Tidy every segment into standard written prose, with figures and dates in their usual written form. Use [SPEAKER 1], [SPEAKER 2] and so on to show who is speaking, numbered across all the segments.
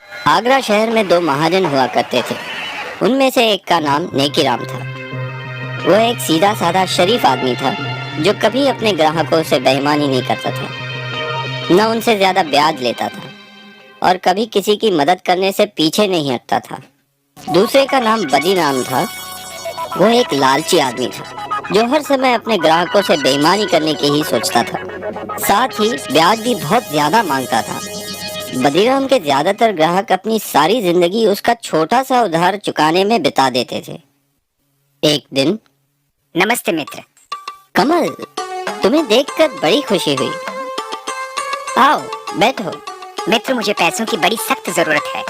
[SPEAKER 1] आगरा शहर में दो महाजन हुआ करते थे। उनमें से एक का नाम नेकीराम था। वो एक सीधा साधा शरीफ आदमी था जो कभी अपने ग्राहकों से बेईमानी नहीं करता था, न उनसे ज्यादा ब्याज लेता था और कभी किसी की मदद करने से पीछे नहीं हटता था। दूसरे का नाम बदीराम था। वो एक लालची आदमी था जो हर समय अपने ग्राहकों से बेईमानी करने की ही सोचता था, साथ ही ब्याज भी बहुत ज्यादा मांगता था। बदीराम के ज्यादातर ग्राहक अपनी सारी जिंदगी उसका छोटा सा उधार चुकाने में बिता देते थे। एक दिन,
[SPEAKER 2] नमस्ते मित्र।
[SPEAKER 1] कमल, तुम्हें देखकर बड़ी खुशी हुई। आओ बैठो।
[SPEAKER 2] मित्र, मुझे पैसों की बड़ी सख्त जरूरत है।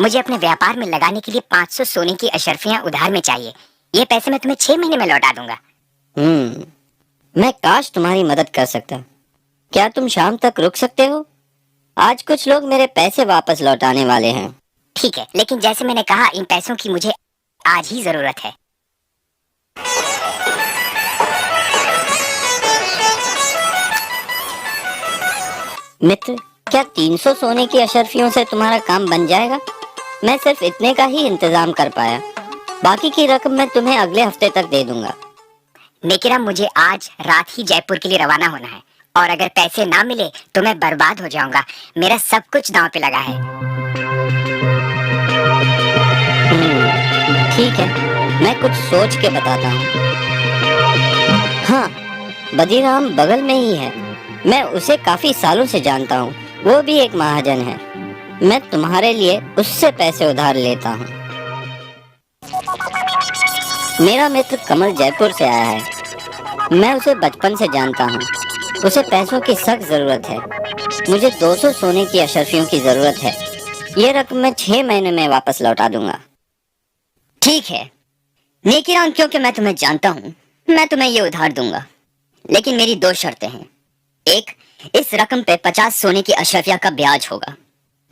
[SPEAKER 2] मुझे अपने व्यापार में लगाने के लिए 500 सोने की अशर्फियां उधार में चाहिए। ये पैसे मैं तुम्हें 6 महीने में लौटा दूंगा।
[SPEAKER 1] मैं काश तुम्हारी मदद कर सकता। क्या तुम शाम तक रुक सकते हो? आज कुछ लोग मेरे पैसे वापस लौटाने वाले हैं।
[SPEAKER 2] ठीक है, लेकिन जैसे मैंने कहा, इन पैसों की मुझे आज ही जरूरत है।
[SPEAKER 1] मित्र, क्या 300 सोने की अशर्फियों से तुम्हारा काम बन जाएगा? मैं सिर्फ इतने का ही इंतजाम कर पाया। बाकी की रकम मैं तुम्हें अगले हफ्ते तक दे दूंगा।
[SPEAKER 2] नेकीराम, मुझे आज रात ही जयपुर के लिए रवाना होना है और अगर पैसे ना मिले तो मैं बर्बाद हो जाऊंगा। मेरा सब कुछ दांव पे लगा है।
[SPEAKER 1] ठीक है, मैं कुछ सोच के बताता हूँ। हाँ, बदीराम बगल में ही है। मैं उसे काफी सालों से जानता हूँ। वो भी एक महाजन है। मैं तुम्हारे लिए उससे पैसे उधार लेता हूँ। मेरा मित्र कमल जयपुर से आया है। मैं उसे बचपन से जानता हूँ। उसे पैसों की सख्त जरूरत है। मुझे 200 सोने की अशर्फियों की जरूरत है। ये रकम मैं 6 महीने में वापस लौटा दूंगा।
[SPEAKER 2] ठीक है नेकीराम, क्योंकि मैं तुम्हें जानता हूँ, मैं तुम्हें ये उधार दूंगा, लेकिन मेरी 2 शर्तें हैं। एक, इस रकम पे 50 सोने की अशर्फिया का ब्याज होगा,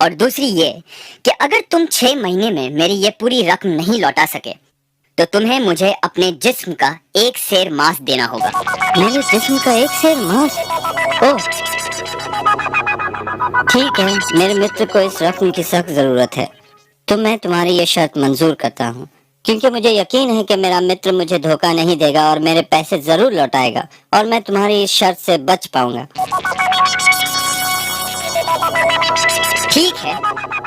[SPEAKER 2] और दूसरी ये कि अगर तुम 6 महीने में मेरी ये पूरी रकम नहीं लौटा सके तो तुम्हें मुझे अपने जिस्म का 1 सेर मांस देना होगा।
[SPEAKER 1] मेरे जिस्म का 1 सेर मांस? ओह, ठीक है। मेरे मित्र को इस रकम की सख्त जरूरत है, तो मैं तुम्हारी ये शर्त मंजूर करता हूँ, क्योंकि मुझे यकीन है कि मेरा मित्र मुझे धोखा नहीं देगा और मेरे पैसे जरूर लौटाएगा और मैं तुम्हारी इस शर्त से बच पाऊंगा।
[SPEAKER 2] ठीक है,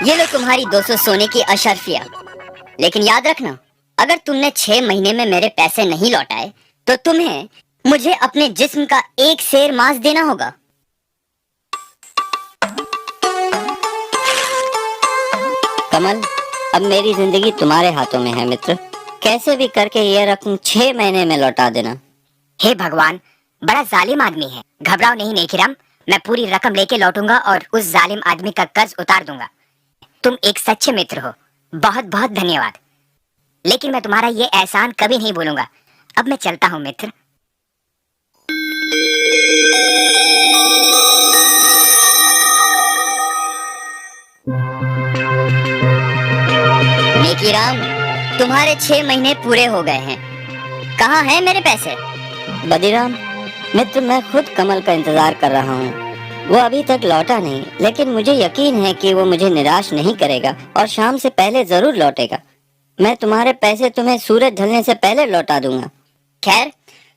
[SPEAKER 2] ये लो तुम्हारी 200 सोने की अशर्फिया। लेकिन याद रखना, अगर तुमने 6 महीने में मेरे पैसे नहीं लौटाए तो तुम्हें मुझे अपने जिस्म का 1 सेर मांस देना होगा।
[SPEAKER 1] कमल, अब मेरी जिंदगी तुम्हारे हाथों में है मित्र। कैसे भी करके ये रकम 6 महीने में लौटा देना।
[SPEAKER 2] हे भगवान, बड़ा जालिम आदमी है। घबराओ नहीं नेकीराम, मैं पूरी रकम लेके लौटूंगा और उस जालिम आदमी का कर्ज उतार दूंगा। तुम एक सच्चे मित्र हो, बहुत बहुत धन्यवाद। लेकिन मैं तुम्हारा ये एहसान कभी नहीं भूलूंगा। अब मैं चलता हूँ मित्र। नेकीराम, तुम्हारे 6 महीने पूरे हो गए हैं। कहाँ हैं मेरे पैसे?
[SPEAKER 1] बदीराम मित्र, मैं खुद कमल का इंतजार कर रहा हूँ। वो अभी तक लौटा नहीं, लेकिन मुझे यकीन है कि वो मुझे निराश नहीं करेगा और शाम से पहले जरूर लौटेगा। मैं तुम्हारे पैसे तुम्हें सूरज ढलने से पहले लौटा दूंगा।
[SPEAKER 2] खैर,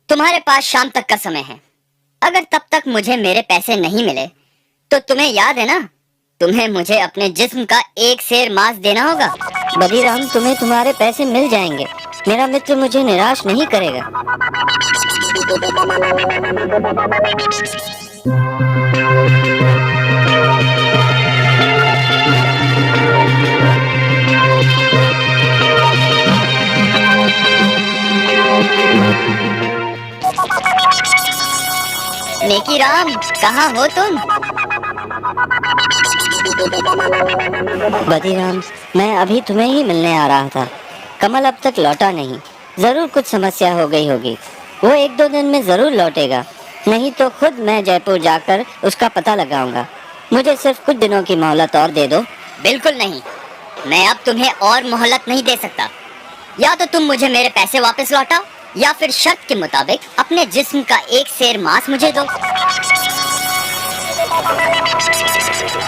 [SPEAKER 2] तुम्हारे पास शाम तक का समय है। अगर तब तक मुझे मेरे पैसे नहीं मिले तो तुम्हें याद है ना, तुम्हें मुझे अपने जिस्म का 1 सेर मांस देना होगा।
[SPEAKER 1] बदीराम, तुम्हें तुम्हारे पैसे मिल जाएंगे। मेरा मित्र मुझे निराश नहीं करेगा।
[SPEAKER 2] नेकीराम, कहाँ हो तुम?
[SPEAKER 1] बदीराम, मैं अभी तुम्हें ही मिलने आ रहा था। कमल अब तक लौटा नहीं। जरूर कुछ समस्या हो गई होगी। वो 1-2 दिन में जरूर लौटेगा, नहीं तो खुद मैं जयपुर जाकर उसका पता लगाऊंगा। मुझे सिर्फ कुछ दिनों की मोहलत और दे दो।
[SPEAKER 2] बिल्कुल नहीं, मैं अब तुम्हें और मोहलत नहीं दे सकता। या तो तुम मुझे मेरे पैसे वापस लौटाओ या फिर शर्त के मुताबिक अपने जिस्म का 1 सेर मांस मुझे दो।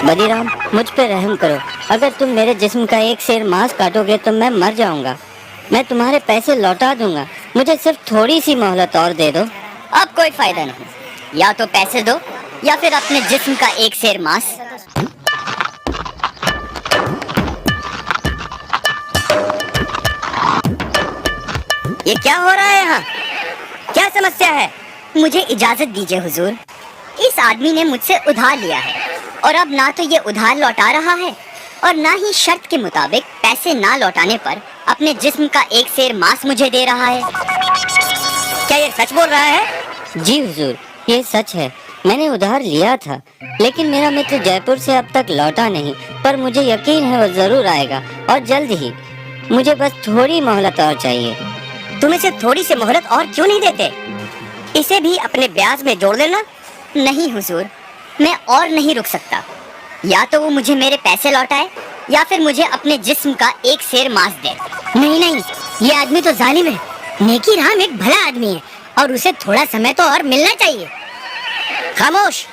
[SPEAKER 1] बदीराम, मुझ पे रहम करो। अगर तुम मेरे जिस्म का एक सेर मांस काटोगे तो मैं मर जाऊंगा। मैं तुम्हारे पैसे लौटा दूंगा, मुझे सिर्फ थोड़ी सी मोहलत और दे दो।
[SPEAKER 2] अब कोई फायदा नहीं, या तो पैसे दो या फिर अपने जिस्म का एक सेर मांस।
[SPEAKER 1] ये क्या हो रहा है यहाँ? क्या समस्या है?
[SPEAKER 2] मुझे इजाजत दीजिए हुजूर। इस आदमी ने मुझसे उधार लिया है और अब ना तो ये उधार लौटा रहा है और ना ही शर्त के मुताबिक पैसे ना लौटाने पर अपने जिस्म का एक सेर मांस मुझे दे रहा है।
[SPEAKER 1] क्या ये सच बोल रहा है? जी हुजूर, ये सच है। मैंने उधार लिया था, लेकिन मेरा मित्र जयपुर से अब तक लौटा नहीं, पर मुझे यकीन है वो जरूर आएगा और जल्द ही। मुझे बस थोड़ी मोहलत और चाहिए।
[SPEAKER 2] तुम इसे थोड़ी सी मोहलत और क्यों नहीं देते?
[SPEAKER 1] इसे भी अपने ब्याज में जोड़ लेना।
[SPEAKER 2] नहीं हुजूर, मैं और नहीं रुक सकता। या तो वो मुझे मेरे पैसे लौटाए या फिर मुझे अपने जिस्म का एक सेर मांस दे।
[SPEAKER 1] नहीं नहीं, ये आदमी तो जालिम है। नेकी राम एक भला आदमी है और उसे थोड़ा समय तो और मिलना चाहिए। खामोश,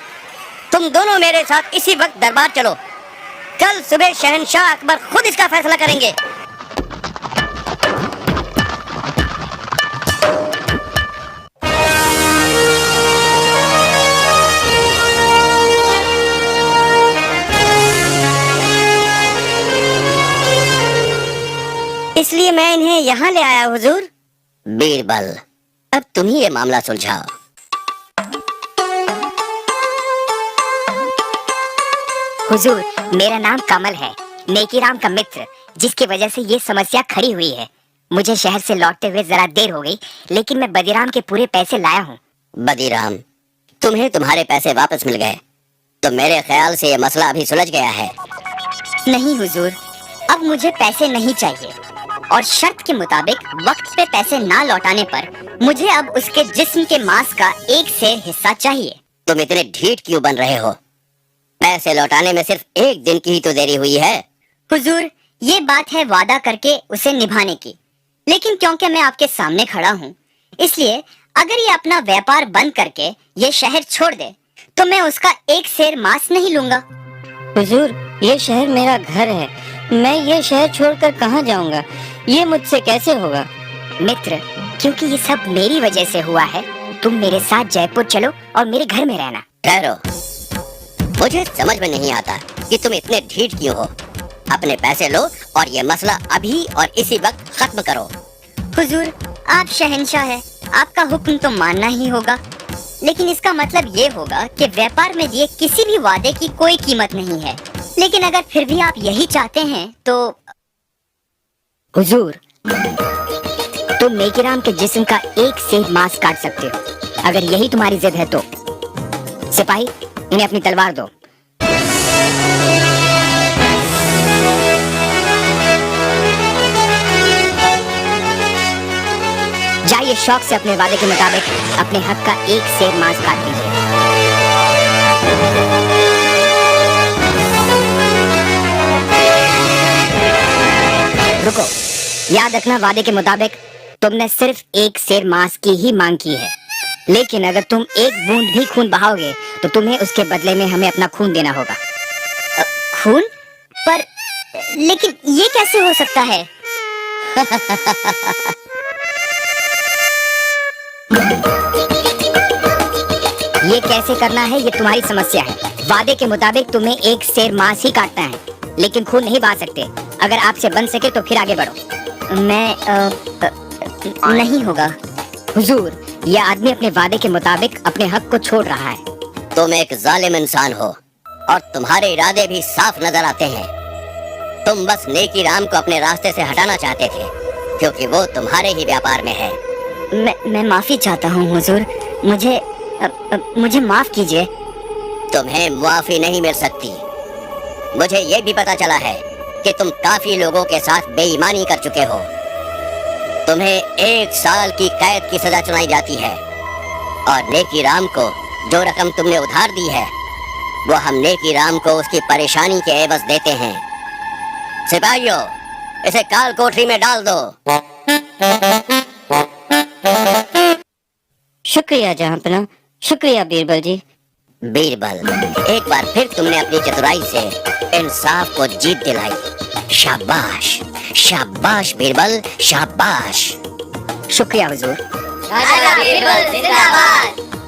[SPEAKER 1] तुम दोनों मेरे साथ इसी वक्त दरबार चलो। कल सुबह शहंशाह अकबर खुद इसका फैसला करेंगे। इसलिए मैं इन्हें यहाँ ले आया हुजूर।
[SPEAKER 2] बीरबल, अब तुम ही ये मामला सुलझाओ। हुजूर, मेरा नाम कमल है, नेकीराम का मित्र, जिसकी वजह से ये समस्या खड़ी हुई है। मुझे शहर से लौटते हुए जरा देर हो गई, लेकिन मैं बदीराम के पूरे पैसे लाया हूँ।
[SPEAKER 1] बदीराम, तुम्हें तुम्हारे पैसे वापस मिल गए, तो मेरे ख्याल से ये मसला अभी सुलझ गया है।
[SPEAKER 2] नहीं हुजूर, अब मुझे पैसे नहीं चाहिए और शर्त के मुताबिक वक्त पे पैसे ना लौटाने पर मुझे अब उसके जिस्म के मांस का एक सेर हिस्सा चाहिए।
[SPEAKER 1] तुम इतने ढीठ क्यों बन रहे हो? पैसे लौटाने में सिर्फ एक दिन की ही तो देरी हुई है।
[SPEAKER 2] हुजूर, ये बात है वादा करके उसे निभाने की, लेकिन क्योंकि मैं आपके सामने खड़ा हूँ, इसलिए अगर ये अपना व्यापार बंद करके ये शहर छोड़ दे तो मैं उसका एक सेर मांस नहीं लूंगा।
[SPEAKER 1] हुजूर, ये शहर मेरा घर है। मैं ये शहर छोड़कर कहाँ जाऊंगा? ये मुझसे कैसे होगा?
[SPEAKER 2] मित्र, क्योंकि ये सब मेरी वजह से हुआ है, तुम मेरे साथ जयपुर चलो और मेरे घर में रहना।
[SPEAKER 1] ठहरो, मुझे समझ में नहीं आता कि तुम इतने ढीठ क्यों हो। अपने पैसे लो और ये मसला अभी और इसी वक्त खत्म करो।
[SPEAKER 2] हुजूर, आप शहंशाह हैं, आपका हुक्म तो मानना ही होगा, लेकिन इसका मतलब ये होगा कि व्यापार में दिए किसी भी वादे की कोई कीमत नहीं है। लेकिन अगर फिर भी आप यही चाहते हैं तो
[SPEAKER 1] हुजूर,
[SPEAKER 2] तुम नेकीराम के जिस्म का एक सेर मांस काट सकते हो। अगर यही तुम्हारी जिद है तो सिपाही, इन्हें अपनी तलवार दो। जाइए शौक से अपने वादे के मुताबिक अपने हक का एक सेर मांस काट लीजिए। रुको, याद रखना वादे के मुताबिक तुमने सिर्फ एक सेर मांस की ही मांग की है, लेकिन अगर तुम एक बूंद भी खून बहाओगे तो तुम्हें उसके बदले में हमें अपना खून देना होगा। खून? पर लेकिन ये कैसे हो सकता है? ये कैसे करना है ये तुम्हारी समस्या है। वादे के मुताबिक तुम्हें एक सेर मांस ही काटना है, लेकिन खून नहीं बहा सकते। अगर आपसे बन सके तो फिर आगे बढ़ो। मैं नहीं होगा। हुजूर, यह आदमी अपने वादे के मुताबिक अपने हक को छोड़ रहा है।
[SPEAKER 1] तुम एक जालिम इंसान हो और तुम्हारे इरादे भी साफ नजर आते हैं। तुम बस नेकीराम को अपने रास्ते से हटाना चाहते थे, क्योंकि वो तुम्हारे ही व्यापार में है।
[SPEAKER 2] मैं माफी चाहता हूँ हुजूर, मुझे माफ कीजिए।
[SPEAKER 1] तुम्हें माफी नहीं मिल सकती। मुझे ये भी पता चला है कि तुम काफी लोगों के साथ बेईमानी कर चुके हो। तुम्हें 1 साल की कैद की सजा सुनाई जाती है और नेकीराम को जो रकम तुमने उधार दी है वो हम नेकीराम को उसकी परेशानी के एवज देते हैं। सिपाहियों, इसे काल कोठरी में डाल दो। शुक्रिया जहांपना, शुक्रिया बीरबल जी।
[SPEAKER 2] बीरबल, एक बार फिर तुमने अपनी चतुराई से इंसाफ को जीत दिलाई। शाबाश, शाबाश बीरबल, शाबाश।
[SPEAKER 1] शुक्रिया हुजूर।
[SPEAKER 2] राजा बीरबल जिंदाबाद।